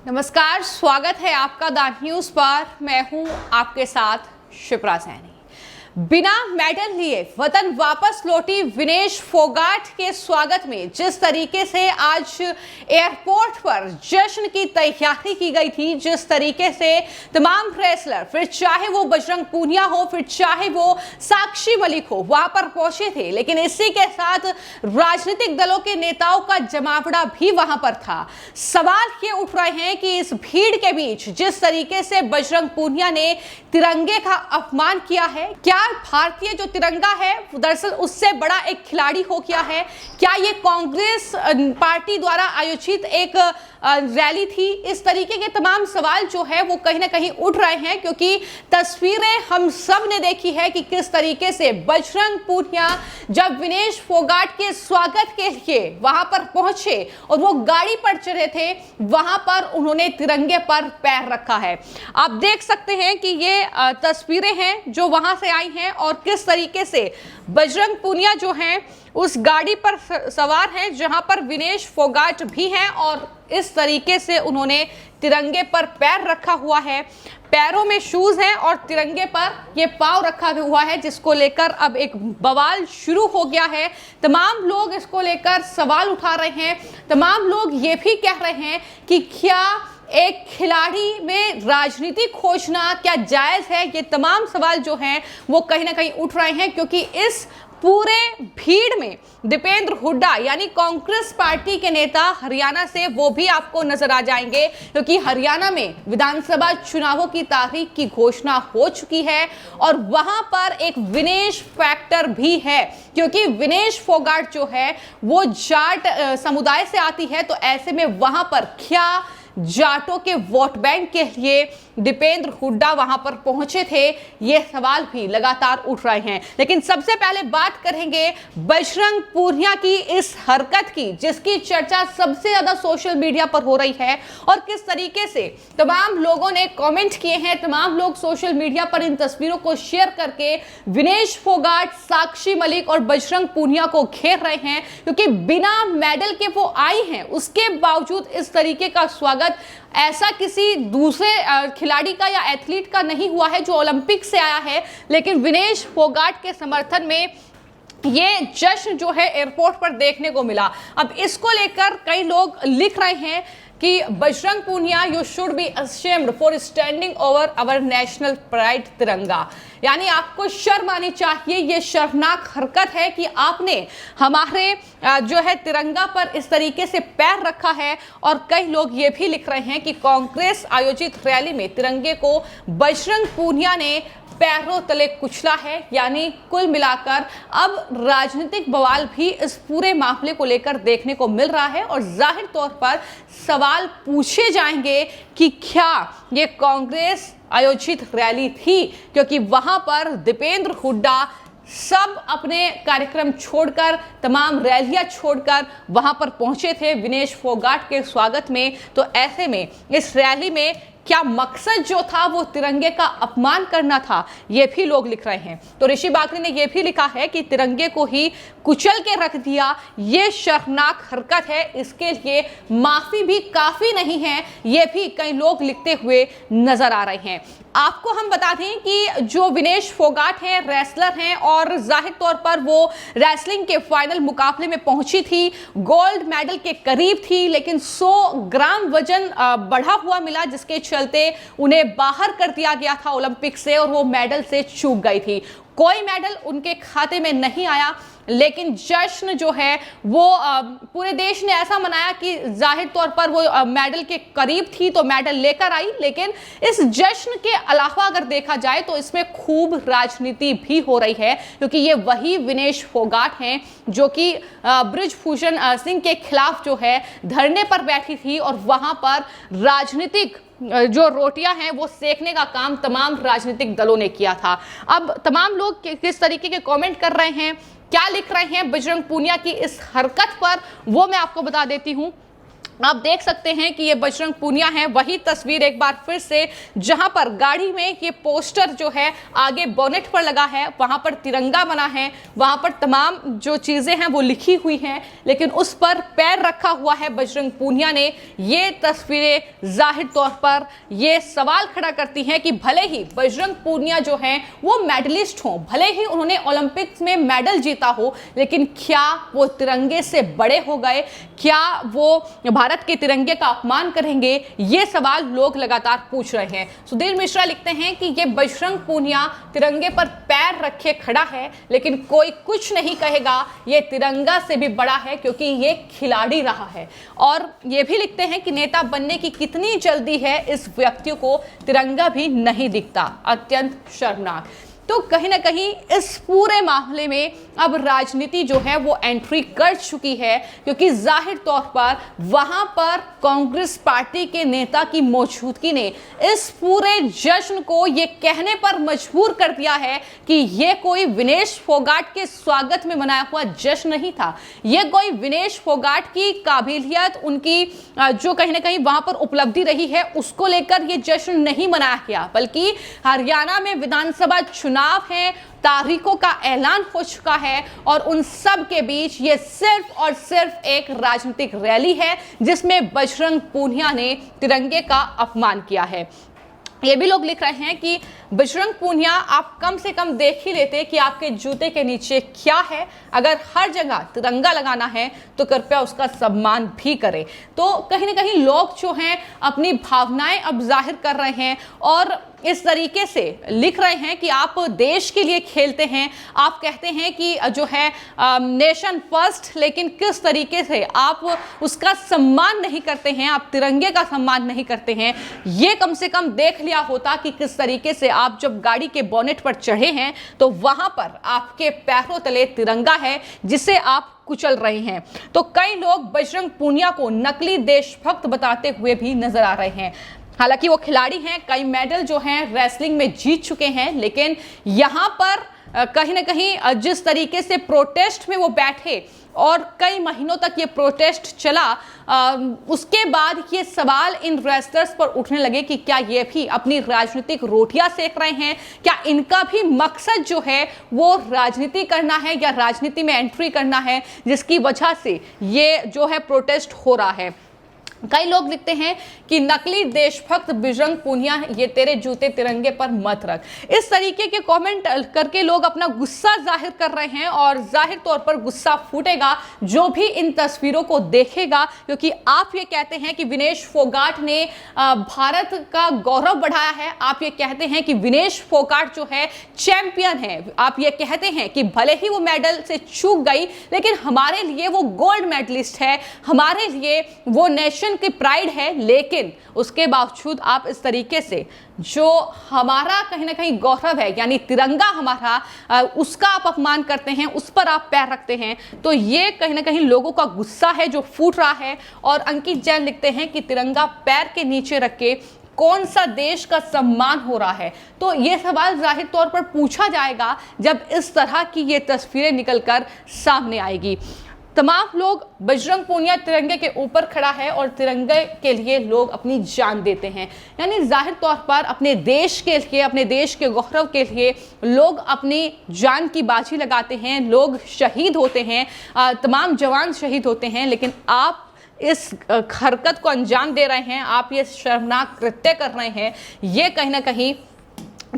नमस्कार, स्वागत है आपका द न्यूज पर। मैं हूं आपके साथ शिप्रा सैनी। बिना मेडल लिए वतन वापस लौटी विनेश फोगाट के स्वागत में जिस तरीके से आज एयरपोर्ट पर जश्न की तैयारी की गई थी, जिस तरीके से तमाम रेसलर, फिर चाहे वो बजरंग पूनिया हो, फिर चाहे वो साक्षी मलिक हो, वहां पर पहुंचे थे। लेकिन इसी के साथ राजनीतिक दलों के नेताओं का जमावड़ा भी वहां पर था। सवाल ये उठ रहे हैं कि इस भीड़ के बीच जिस तरीके से बजरंग पूनिया ने तिरंगे का अपमान किया है, क्या भारतीय जो तिरंगा है दरअसल उससे बड़ा एक खिलाड़ी हो गया है? क्या ये कांग्रेस पार्टी द्वारा आयोजित एक रैली थी? इस तरीके के तमाम सवाल जो है वो कहीं ना कहीं उठ रहे हैं, क्योंकि तस्वीरें हम सब ने देखी है कि किस तरीके से बजरंग पूनिया जब विनेश फोगाट के स्वागत के लिए वहां पर पहुंचे और वो गाड़ी पर चढ़े थे, वहां पर उन्होंने तिरंगे पर पैर रखा है। आप देख सकते हैं कि ये तस्वीरें हैं जो वहां से आई हैं और किस तरीके से बजरंग पूनिया जो हैं उस गाड़ी पर सवार हैं जहां पर विनेश फोगाट भी हैं और इस तरीके से उन्होंने तिरंगे पर पैर रखा हुआ है। पैरों में शूज हैं और तिरंगे पर ये पांव रखा हुआ है, जिसको लेकर अब एक बवाल शुरू हो गया है। तमाम लोग इसको लेकर सवाल उठा रहे हैं। तमाम लोग ये भी कह रहे हैं कि क्या एक खिलाड़ी में राजनीति खोजना क्या जायज है? ये तमाम सवाल जो हैं वो कहीं ना कहीं उठ रहे हैं, क्योंकि इस पूरे भीड़ में दीपेंद्र हुड्डा यानी कांग्रेस पार्टी के नेता हरियाणा से वो भी आपको नजर आ जाएंगे, क्योंकि हरियाणा में विधानसभा चुनावों की तारीख की घोषणा हो चुकी है और वहां पर एक विनेश फैक्टर भी है, क्योंकि विनेश फोगाट जो है वो जाट समुदाय से आती है। तो ऐसे में वहां पर क्या जाटों के वोट बैंक के लिए दीपेंद्र हुड्डा वहां पर पहुंचे थे? ये सवाल भी लगातार उठ रहे हैं। लेकिन सबसे पहले बात करेंगे बजरंग पूनिया की इस हरकत की, जिसकी चर्चा सबसे ज्यादा सोशल मीडिया पर हो रही है और किस तरीके से तमाम लोगों ने कमेंट किए हैं। तमाम लोग सोशल मीडिया पर इन तस्वीरों को शेयर करके विनेश फोगाट, साक्षी मलिक और बजरंग पूनिया को घेर रहे हैं, क्योंकि बिना मेडल के वो आई हैं, उसके बावजूद इस तरीके का स्वागत ऐसा किसी दूसरे खिलाड़ी का या एथलीट का नहीं हुआ है जो ओलंपिक से आया है। लेकिन विनेश फोगाट के समर्थन में ये जश्न जो है एयरपोर्ट पर देखने को मिला। अब इसको लेकर कई लोग लिख रहे हैं कि Bajrang Punia, you should be ashamed for standing over our national pride Tiranga. यानी आपको शर्म आनी चाहिए। ये शर्मनाक हरकत है कि आपने हमारे जो है तिरंगा पर इस तरीके से पैर रखा है। और कई लोग ये भी लिख रहे हैं कि कांग्रेस आयोजित रैली में तिरंगे को बजरंग पूनिया ने पैरों तले कुचला है। यानी कुल मिलाकर अब राजनीतिक बवाल भी इस पूरे मामले को लेकर देखने को मिल रहा है और जाहिर तौर पर सवाल पूछे जाएंगे कि क्या ये कांग्रेस आयोजित रैली थी, क्योंकि वहां पर दीपेंद्र हुड्डा सब अपने कार्यक्रम छोड़कर, तमाम रैलियां छोड़कर वहां पर पहुंचे थे विनेश फोगाट के स्वागत में। तो ऐसे में इस रैली में क्या मकसद जो था वो तिरंगे का अपमान करना था, ये भी लोग लिख रहे हैं। तो ऋषि बाकरी ने ये भी लिखा है कि तिरंगे को ही कुचल के रख दिया, ये शर्मनाक हरकत है, इसके लिए माफी भी काफी नहीं है, ये भी कई लोग लिखते हुए नजर आ रहे हैं। आपको हम बता दें कि जो विनेश फोगाट हैं रेसलर हैं और जाहिर तौर पर वो रेसलिंग के फाइनल मुकाबले में पहुंची थी, गोल्ड मेडल के करीब थी, लेकिन 100 ग्राम वजन बढ़ा हुआ मिला, जिसके चलते उन्हें बाहर कर दिया गया था ओलंपिक से और वो मेडल से चूक गई थी। कोई मेडल उनके खाते में नहीं आया, लेकिन जश्न जो है वो पूरे देश ने ऐसा मनाया कि जाहिर तौर पर वो मेडल के करीब थी तो मेडल लेकर आई। लेकिन इस जश्न के अलावा अगर देखा जाए तो इसमें खूब राजनीति भी हो रही है, क्योंकि ये वही विनेश फोगाट हैं जो कि बृजभूषण सिंह के खिलाफ जो है धरने पर बैठी थी और वहां पर राजनीतिक जो रोटियां हैं वो सेकने का काम तमाम राजनीतिक दलों ने किया था। अब तमाम लोग किस तरीके के कमेंट कर रहे हैं, क्या लिख रहे हैं बजरंग पूनिया की इस हरकत पर, वो मैं आपको बता देती हूं। आप देख सकते हैं कि ये बजरंग पूनिया है। वही तस्वीर एक बार फिर से, जहां पर गाड़ी में ये पोस्टर जो है आगे बोनेट पर लगा है, वहां पर तिरंगा बना है, वहां पर तमाम जो चीजें हैं वो लिखी हुई हैं, लेकिन उस पर पैर रखा हुआ है बजरंग पूनिया ने। ये तस्वीरें जाहिर तौर पर ये सवाल खड़ा करती हैं कि भले ही बजरंग पूनिया जो है वो मेडलिस्ट हो, भले ही उन्होंने ओलंपिक्स में मेडल जीता हो, लेकिन क्या वो तिरंगे से बड़े हो गए? क्या वो भारत के तिरंगे का अपमान करेंगे? ये सवाल लोग लगातार पूछ रहे हैं। सुधीर मिश्रा लिखते हैं कि ये बजरंग पूनिया तिरंगे पर पैर रखे खड़ा है, लेकिन कोई कुछ नहीं कहेगा, ये तिरंगा से भी बड़ा है क्योंकि ये खिलाड़ी रहा है। और ये भी लिखते हैं कि नेता बनने की कितनी जल्दी है, इस व्यक्ति को तिरंगा भी नहीं दिखता, अत्यंत शर्मनाक। तो कहीं ना कहीं इस पूरे मामले में अब राजनीति जो है वो एंट्री कर चुकी है, क्योंकि जाहिर तौर पर वहां पर कांग्रेस पार्टी के नेता की मौजूदगी ने इस पूरे जश्न को ये कहने पर मजबूर कर दिया है कि ये कोई विनेश फोगाट के स्वागत में मनाया हुआ जश्न नहीं था। ये कोई विनेश फोगाट की काबिलियत, उनकी जो कहीं ना कहीं वहां पर उपलब्धि रही है, उसको लेकर ये जश्न नहीं मनाया गया, बल्कि हरियाणा में विधानसभा चुनाव है, तारीखों का ऐलान हो चुका है और उन सब के बीच ये सिर्फ और सिर्फ एक राजनीतिक रैली है जिसमें बजरंग पूनिया ने तिरंगे का अपमान किया है। ये भी लोग लिख रहे हैं कि बजरंग पूनिया, आप कम से कम देख ही लेते कि आपके जूते के नीचे क्या है। अगर हर जगह तिरंगा लगाना है तो कृपया उसका सम्मान भी करें। तो कहीं ना कहीं लोग जो हैं अपनी भावनाएं अब जाहिर कर रहे हैं और इस तरीके से लिख रहे हैं कि आप देश के लिए खेलते हैं, आप कहते हैं कि जो है नेशन फर्स्ट, लेकिन किस तरीके से आप उसका सम्मान नहीं करते हैं, आप तिरंगे का सम्मान नहीं करते हैं। ये कम से कम देख लिया होता कि किस तरीके से आप जब गाड़ी के बोनेट पर चढ़े हैं तो वहां पर आपके पैरों तले तिरंगा है जिसे आप कुचल रहे हैं। तो कई लोग बजरंग पूनिया को नकली देशभक्त बताते हुए भी नजर आ रहे हैं। हालांकि वो खिलाड़ी हैं, कई मेडल जो हैं रेसलिंग में जीत चुके हैं, लेकिन यहाँ पर कहीं ना कहीं जिस तरीके से प्रोटेस्ट में वो बैठे और कई महीनों तक ये प्रोटेस्ट चला, उसके बाद ये सवाल इन रेसलर्स पर उठने लगे कि क्या ये भी अपनी राजनीतिक रोटियां सेक रहे हैं? क्या इनका भी मकसद जो है वो राजनीति करना है या राजनीति में एंट्री करना है, जिसकी वजह से ये जो है प्रोटेस्ट हो रहा है? कई लोग लिखते हैं कि नकली देशभक्त बजरंग पूनिया, ये तेरे जूते तिरंगे पर मत रख। इस तरीके के कमेंट करके लोग अपना गुस्सा जाहिर कर रहे हैं और जाहिर तौर पर गुस्सा फूटेगा जो भी इन तस्वीरों को देखेगा, क्योंकि आप ये कहते हैं कि विनेश फोगाट ने भारत का गौरव बढ़ाया है, आप ये कहते हैं कि विनेश फोगाट जो है चैंपियन है, आप ये कहते हैं कि भले ही वो मेडल से चूक गई लेकिन हमारे लिए वो गोल्ड मेडलिस्ट है, हमारे लिए वो नेशन की प्राइड है, लेकिन उसके बावजूद आप इस तरीके से जो हमारा कहीं ना कहीं गौरव है यानी तिरंगा हमारा, उसका आप अपमान करते हैं, उस पर आप पैर रखते हैं। तो ये कहीं ना कहीं लोगों का गुस्सा है जो फूट रहा है। और अंकित जैन लिखते हैं कि तिरंगा पैर के नीचे रख के कौन सा देश का सम्मान हो रहा है? तो ये सवाल जाहिर तौर पर पूछा जाएगा जब इस तरह की ये तस्वीरें निकलकर सामने आएगी। तमाम लोग, बजरंग पूनिया तिरंगे के ऊपर खड़ा है और तिरंगे के लिए लोग अपनी जान देते हैं, यानी जाहिर तौर पर अपने देश के लिए, अपने देश के गौरव के लिए लोग अपनी जान की बाजी लगाते हैं, लोग शहीद होते हैं, तमाम जवान शहीद होते हैं। लेकिन आप इस हरकत को अंजाम दे रहे हैं, आप ये शर्मनाक कृत्य कर रहे हैं। ये कहीं ना कहीं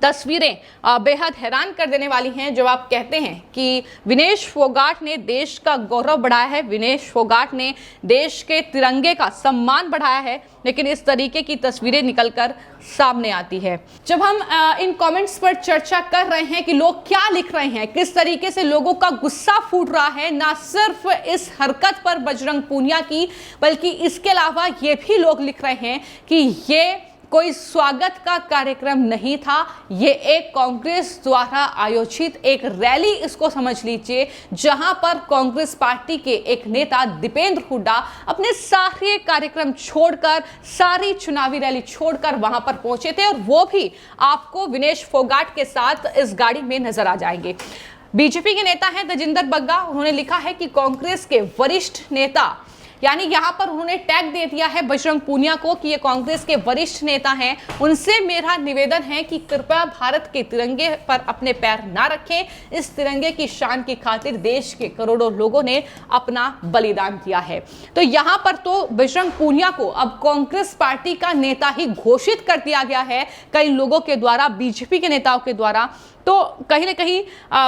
तस्वीरें बेहद हैरान कर देने वाली हैं जब आप कहते हैं कि विनेश फोगाट ने देश का गौरव बढ़ाया है, विनेश फोगाट ने देश के तिरंगे का सम्मान बढ़ाया है, लेकिन इस तरीके की तस्वीरें निकलकर सामने आती है। जब हम इन कमेंट्स पर चर्चा कर रहे हैं कि लोग क्या लिख रहे हैं, किस तरीके से लोगों का गुस्सा फूट रहा है, ना सिर्फ इस हरकत पर बजरंग पूनिया की, बल्कि इसके अलावा ये भी लोग लिख रहे हैं कि ये कोई स्वागत का कार्यक्रम नहीं था, ये एक कांग्रेस द्वारा आयोजित एक रैली इसको समझ लीजिए, जहां पर कांग्रेस पार्टी के एक नेता दीपेंद्र हुड्डा अपने सारे कार्यक्रम छोड़कर, सारी चुनावी रैली छोड़कर वहां पर पहुंचे थे और वो भी आपको विनेश फोगाट के साथ इस गाड़ी में नजर आ जाएंगे। बीजेपी के नेता हैं तजिंदर बग्गा, उन्होंने लिखा है कि कांग्रेस के वरिष्ठ नेता यानी यहां पर उन्होंने टैग दे दिया है बजरंग पूनिया को कि ये कांग्रेस के वरिष्ठ नेता हैं, उनसे मेरा निवेदन है कि कृपया भारत के तिरंगे पर अपने पैर ना रखें। इस तिरंगे की शान की खातिर देश के करोड़ों लोगों ने अपना बलिदान दिया है। तो यहां पर तो बजरंग पूनिया को अब कांग्रेस पार्टी का नेता ही घोषित कर दिया गया है कई लोगों के द्वारा, बीजेपी के नेताओं के द्वारा। तो कहीं ना कहीं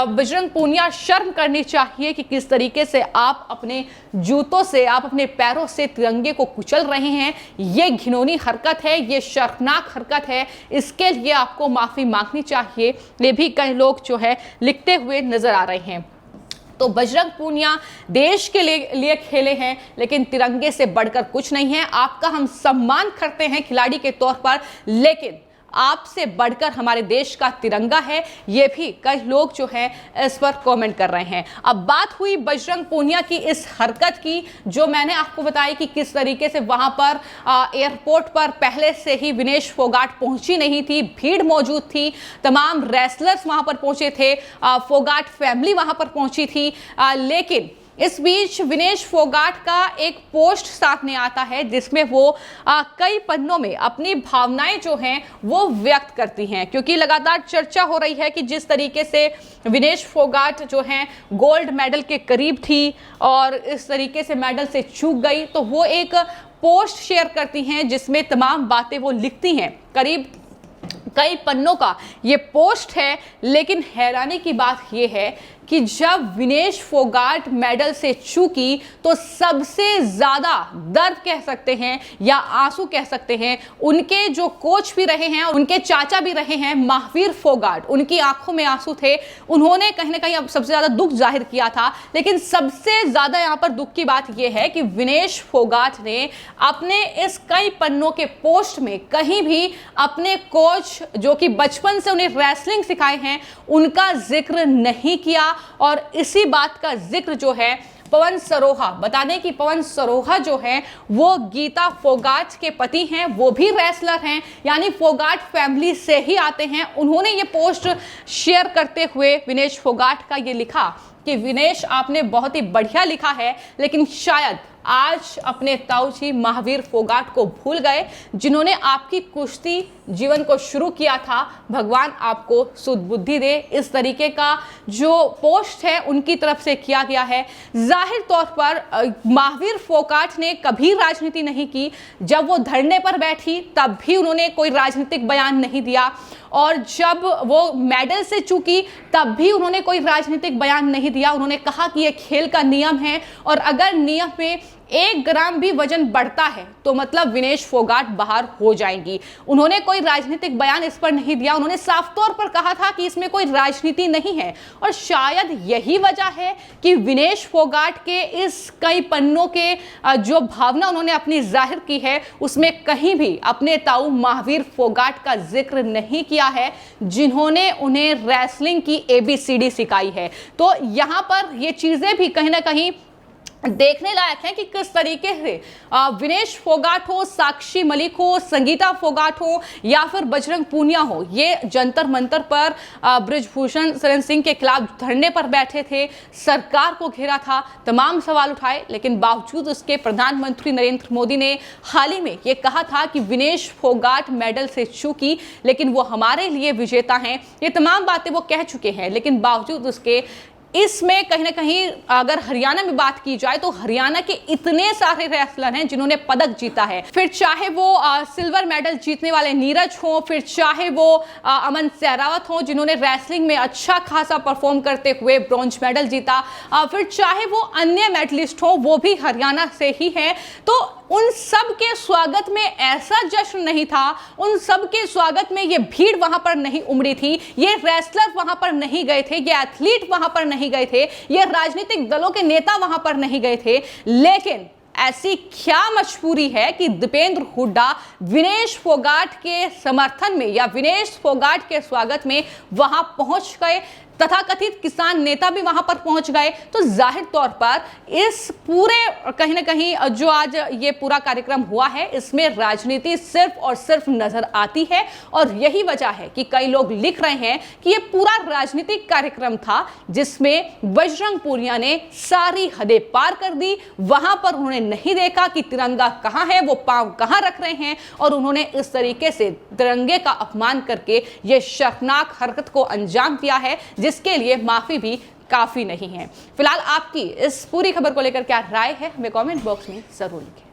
बजरंग पूनिया शर्म करनी चाहिए कि किस तरीके से आप अपने जूतों से, आप अपने पैरों से तिरंगे को कुचल रहे हैं। ये घिनौनी हरकत है, ये शर्मनाक हरकत है, इसके लिए आपको माफी मांगनी चाहिए। ये भी कई लोग जो है लिखते हुए नजर आ रहे हैं। तो बजरंग पूनिया देश के लिए खेले हैं, लेकिन तिरंगे से बढ़कर कुछ नहीं है। आपका हम सम्मान करते हैं खिलाड़ी के तौर पर, लेकिन आपसे बढ़कर हमारे देश का तिरंगा है। ये भी कई लोग जो है इस पर कमेंट कर रहे हैं। अब बात हुई बजरंग पूनिया की इस हरकत की, जो मैंने आपको बताई कि किस तरीके से वहां पर एयरपोर्ट पर पहले से ही विनेश फोगाट पहुंची नहीं थी, भीड़ मौजूद थी, तमाम रेसलर्स वहां पर पहुंचे थे, फोगाट फैमिली वहां पर पहुंची थी, लेकिन इस बीच विनेश फोगाट का एक पोस्ट सामने आता है जिसमें वो कई पन्नों में अपनी भावनाएं जो हैं वो व्यक्त करती हैं, क्योंकि लगातार चर्चा हो रही है कि जिस तरीके से विनेश फोगाट जो हैं गोल्ड मेडल के करीब थी और इस तरीके से मेडल से चूक गई, तो वो एक पोस्ट शेयर करती हैं जिसमें तमाम बातें वो लिखती हैं। करीब कई पन्नों का ये पोस्ट है, लेकिन हैरानी की बात ये है कि जब विनेश फोगाट मेडल से चूकी तो सबसे ज्यादा दर्द कह सकते हैं या आंसू कह सकते हैं, उनके जो कोच भी रहे हैं, उनके चाचा भी रहे हैं महावीर फोगाट, उनकी आंखों में आंसू थे। उन्होंने कहीं ना कहीं अब सबसे ज्यादा दुख जाहिर किया था, लेकिन सबसे ज्यादा यहां पर दुख की बात यह है कि विनेश फोगाट ने अपने इस कई पन्नों के पोस्ट में कहीं भी अपने कोच जो कि बचपन से उन्हें रेसलिंग सिखाए हैं उनका जिक्र नहीं किया। और इसी बात का जिक्र जो है पवन सरोहा, बता दें कि पवन सरोहा जो है वो गीता फोगाट के पति हैं, वो भी रेसलर हैं, यानी फोगाट फैमिली से ही आते हैं। उन्होंने ये पोस्ट शेयर करते हुए विनेश फोगाट का ये लिखा कि विनेश आपने बहुत ही बढ़िया लिखा है, लेकिन शायद आज अपने ताऊजी महावीर फोगाट को भूल गए जिन्होंने आपकी कुश्ती जीवन को शुरू किया था। भगवान आपको सुदबुद्धि दे। इस तरीके का जो पोस्ट है उनकी तरफ से किया गया है। जाहिर तौर पर महावीर फोगाट ने कभी राजनीति नहीं की। जब वो धरने पर बैठी तब भी उन्होंने कोई राजनीतिक बयान नहीं दिया, और जब वो मेडल से चूकी तब भी उन्होंने कोई राजनीतिक बयान नहीं दिया। उन्होंने कहा कि ये खेल का नियम है और अगर नियम में 1 ग्राम भी वजन बढ़ता है तो मतलब विनेश फोगाट बाहर हो जाएंगी। उन्होंने कोई राजनीतिक बयान इस पर नहीं दिया। उन्होंने साफ तौर पर कहा था कि इसमें कोई राजनीति नहीं है, और शायद यही वजह है कि विनेश फोगाट के इस कई पन्नों के जो भावना उन्होंने अपनी जाहिर की है उसमें कहीं भी अपने ताऊ महावीर फोगाट का जिक्र नहीं किया है, जिन्होंने उन्हें रेसलिंग की ABCD सिखाई है। तो यहां पर ये चीजें भी कहीं ना कहीं देखने लायक है कि किस तरीके से विनेश फोगाट हो, साक्षी मलिक हो, संगीता फोगाट हो या फिर बजरंग पूनिया हो, ये जंतर मंतर पर बृजभूषण शरण सिंह के खिलाफ धरने पर बैठे थे, सरकार को घेरा था, तमाम सवाल उठाए, लेकिन बावजूद उसके प्रधानमंत्री नरेंद्र मोदी ने हाल ही में ये कहा था कि विनेश फोगाट मेडल से चूकी लेकिन वो हमारे लिए विजेता हैं। ये तमाम बातें वो कह चुके हैं, लेकिन बावजूद उसके इसमें कहीं ना कहीं अगर हरियाणा में बात की जाए तो हरियाणा के इतने सारे रेसलर हैं जिन्होंने पदक जीता है, फिर चाहे वो सिल्वर मेडल जीतने वाले नीरज हो, फिर चाहे वो अमन सहरावत हो जिन्होंने रेसलिंग में अच्छा खासा परफॉर्म करते हुए ब्रॉन्ज मेडल जीता, फिर चाहे वो अन्य मेडलिस्ट हो वो भी हरियाणा से ही हैं। तो उन सब के स्वागत में ऐसा जश्न नहीं था, उन सब के स्वागत में ये भीड़ वहां पर नहीं उमड़ी थी, ये रेसलर वहां पर नहीं गए थे, ये एथलीट वहां पर नहीं गए थे, ये राजनीतिक दलों के नेता वहां पर नहीं गए थे। लेकिन ऐसी क्या मजबूरी है कि दीपेंद्र हुड्डा विनेश फोगाट के समर्थन में या विनेश फोगाट के स्वागत में वहां पहुंच गए। तथाकथित किसान नेता भी वहां पर पहुंच गए। तो जाहिर तौर पर इस पूरे कहीं ना कहीं जो आज ये पूरा कार्यक्रम हुआ है इसमें राजनीति सिर्फ और सिर्फ नजर आती है। और यही वजह है कि कई लोग लिख रहे हैं कि ये पूरा राजनीतिक कार्यक्रम था जिसमें बजरंग पूनिया ने सारी हदें पार कर दी। वहां पर उन्होंने नहीं देखा कि तिरंगा कहां है, वो पांव कहां रख रहे हैं, और उन्होंने इस तरीके से तिरंगे का अपमान करके ये शर्मनाक हरकत को अंजाम दिया है जिसके लिए माफी भी काफी नहीं है। फिलहाल आपकी इस पूरी खबर को लेकर क्या राय है हमें कमेंट बॉक्स में जरूर लिखें।